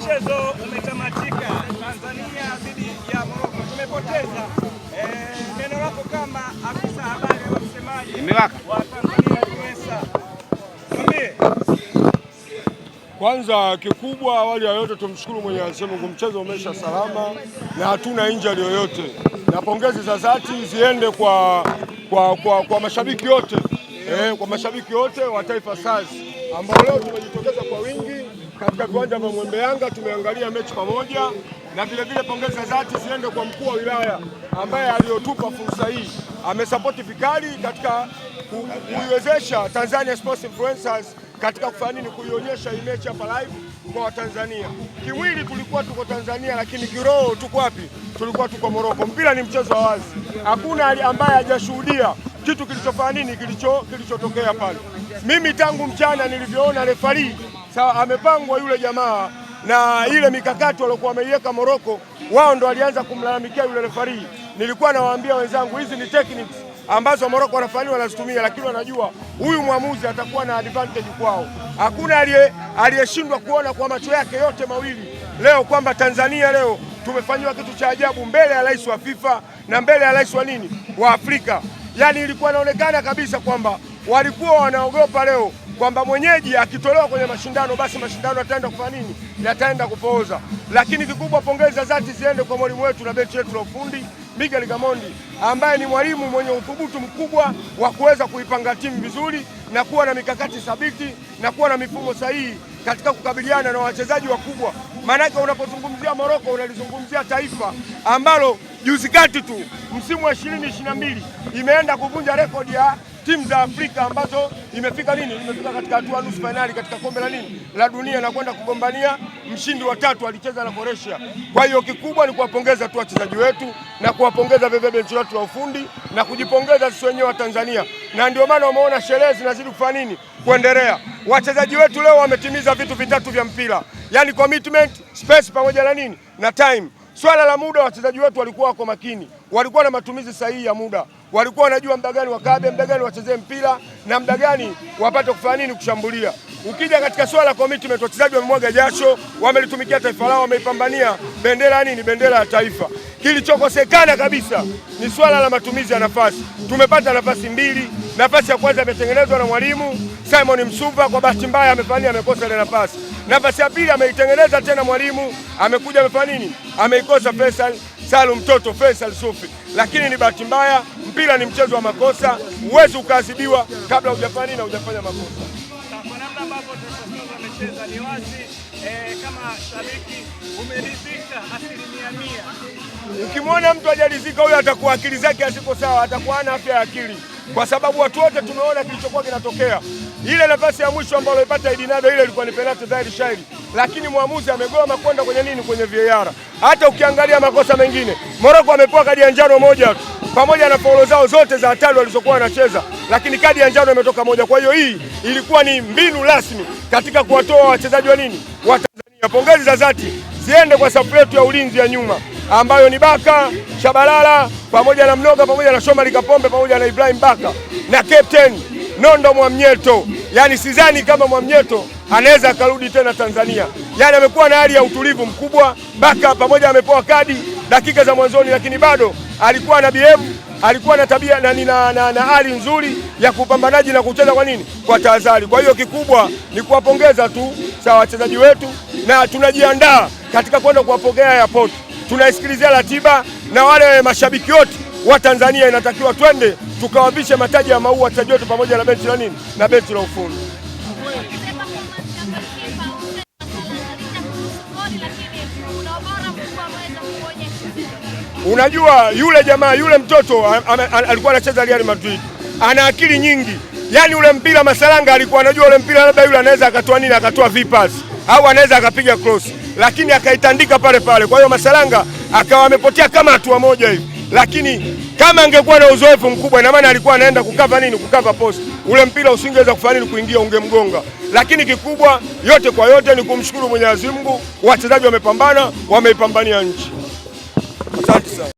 Mchezo umetamatika, Tanzania dhidi ya Morocco. Tumepoteza. Neno lako kama afisa habari wa msemaji wa Tanzania Juesa. Kwanza kikubwa, awali ya yote tumshukuru Mwenyezi Mungu, mchezo umesha salama na hatuna injury yoyote, na pongezi za dhati ziende kwa mashabiki wote kwa mashabiki wote wa Taifa Stars ambao leo tumejitokeza kwa wingi katika viwanja vya Mwembe Yanga, tumeangalia mechi pamoja, na vile pongezi za dhati ziende kwa mkuu wa wilaya ambaye aliyotupa fursa hii, amesapoti vikali katika kuiwezesha Tanzania Sports Influencers katika kufanya nini, kuionyesha hii mechi hapa live kwa Watanzania. Kimwili tulikuwa tuko Tanzania, lakini kiroho tuko wapi? Tulikuwa tuko Morocco. Mpira ni mchezo wa wazi, hakuna ambaye hajashuhudia kitu kilichofanya nini, kilichotokea pale. Mimi tangu mchana nilivyoona refari sawa amepangwa yule jamaa na ile mikakati waliokuwa wameiweka Morocco, wao ndo walianza kumlalamikia yule refari. Nilikuwa nawaambia wenzangu, hizi ni techniques ambazo Morocco wanazitumia, lakini wanajua huyu mwamuzi atakuwa na advantage kwao. Hakuna aliyeshindwa kuona kwa macho yake yote mawili leo kwamba Tanzania leo tumefanywa kitu cha ajabu mbele ya rais wa FIFA na mbele ya rais wa nini wa Afrika. Yani ilikuwa inaonekana kabisa kwamba walikuwa wanaogopa leo kwamba mwenyeji akitolewa kwenye mashindano basi mashindano yataenda kufanya nini, yataenda kupooza. Lakini kikubwa, pongezi za dhati ziende kwa mwalimu wetu na benchi letu la ufundi Miguel Gamondi, ambaye ni mwalimu mwenye uthubutu mkubwa wa kuweza kuipanga timu vizuri na kuwa na mikakati thabiti na kuwa na mifumo sahihi katika kukabiliana na wachezaji wakubwa. Maanake unapozungumzia Morocco unalizungumzia taifa ambalo juzi kati tu msimu wa 2022 imeenda kuvunja rekodi ya timu za Afrika ambazo imefika katika hatua nusu finali katika kombe la la dunia na kwenda kugombania mshindi wa 3 alicheza na Croatia. Kwa hiyo kikubwa ni kuwapongeza tu wachezaji wetu na kuwapongeza vile benchi letu la ufundi na kujipongeza sisi wenyewe wa Tanzania, na ndio maana umeona sherehe zinazidi kufanya kuendelea. Wachezaji wetu leo wametimiza vitu vitatu vya mpira, yani commitment, space pamoja na time. Swala la muda, wachezaji wetu walikuwa wako makini, walikuwa na matumizi sahihi ya muda, walikuwa wanajua muda gani wakabe, muda gani wachezee mpira na muda gani wapate kufanya kushambulia. Ukija katika swala la commitment, wachezaji wamemwaga jasho, wamelitumikia taifa lao, wameipambania bendera ya taifa. Kilichokosekana kabisa ni swala la matumizi ya nafasi. Tumepata nafasi mbili. Nafasi ya kwanza imetengenezwa na mwalimu Simon Msuva, kwa bahati mbaya amekosa ile nafasi. Nafasi ya pili ameitengeneza tena mwalimu, amekuja ameikosa Faisal Salum Toto Faisal Sufi. Lakini ni bahati mbaya, mpira ni mchezo wa makosa, huwezi ukaadhibiwa kabla hujafanya makosa. Kwa namna ambavyo tumecheza ni wazi, kama shabiki umeridhika 100%. Ukimwona mtu hajaridhika, huyo atakuwa akili zake haziko sawa, atakuwa hana afya ya akili, kwa sababu watu wote tumeona kilichokuwa kinatokea. Ile nafasi ya mwisho ambayo alipata Edinado, ile ilikuwa ni penalty dhahiri shahiri, lakini mwamuzi amegoma kwenda kwenye VAR. Hata ukiangalia makosa mengine, Morocco amepewa kadi ya njano moja tu pamoja na faulo zao zote za hatari walizokuwa wanacheza, lakini kadi ya njano imetoka moja. Kwa hiyo hii ilikuwa ni mbinu rasmi katika kuwatoa wachezaji wa Tanzania. Pongezi za dhati ziende kwa safu yetu ya ulinzi ya nyuma ambayo ni Baka, Shabalala pamoja na Mnoga pamoja na Shomari Kapombe pamoja na Ibrahim Baka na captain Nondo Mwamnyeto. Yani sidhani kama Mwamnyeto anaweza akarudi tena Tanzania. Yani amekuwa na hali ya utulivu mkubwa. Baka pamoja amepewa kadi dakika za mwanzoni, lakini bado alikuwa na behave, alikuwa na tabia na hali nzuri ya kupambanaji na kucheza kwa tahadhari. Kwa hiyo kikubwa ni kuwapongeza tu sawa wachezaji wetu, na tunajiandaa katika kwenda kuwapokea airport. Tunaisikilizia ratiba, na wale mashabiki wote wa Tanzania inatakiwa twende tukawavishe mataji ya maua wachezaji wetu pamoja na benchi la ufundi. Unajua yule jamaa, yule mtoto alikuwa anacheza Real Madrid, ana akili nyingi. Yani ule mpira Masalanga alikuwa anajua ule mpira labda yule anaweza akatoa vipas au anaweza akapiga cross, lakini akaitandika pale. Kwa hiyo Masalanga akawa amepotea kama hatua moja hivi, lakini kama angekuwa na uzoefu mkubwa, ina maana alikuwa anaenda kukava post, ule mpira usingeweza kufanya kuingia, ungemgonga. Lakini kikubwa yote kwa yote ni kumshukuru Mwenyezi Mungu, wachezaji wamepambana, wameipambania nchi. Asante sana.